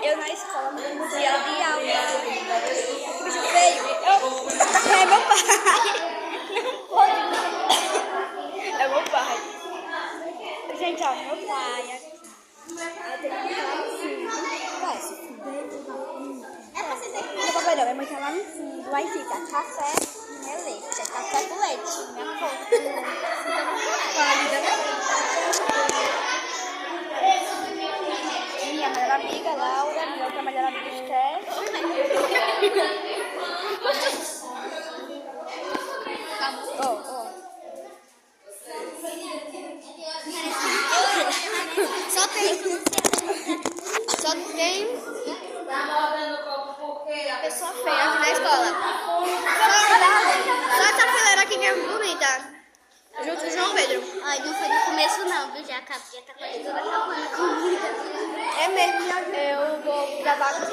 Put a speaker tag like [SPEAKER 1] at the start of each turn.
[SPEAKER 1] Eu na escola, no dia de aula, o bicho veio. É meu pai. Não pode. É meu pai. Gente, ó, meu pai. Eu tenho que ir lá no fundo. Vai, se fuder. É pra você ter que ir. Meu papai não, minha mãe tá lá no fundo. Aí fica café e leite. É café com leite. Minha foto. Minha melhor amiga, Laura. Minha outra melhor amiga, Esther. Só tem pessoa feia aqui na escola. Só essa fileira aqui que é bonita. Junto com o João Pedro.
[SPEAKER 2] Ai, não foi no começo não, viu? Já tá quase tudo acabando a comida.
[SPEAKER 1] É mesmo, eu vou gravar com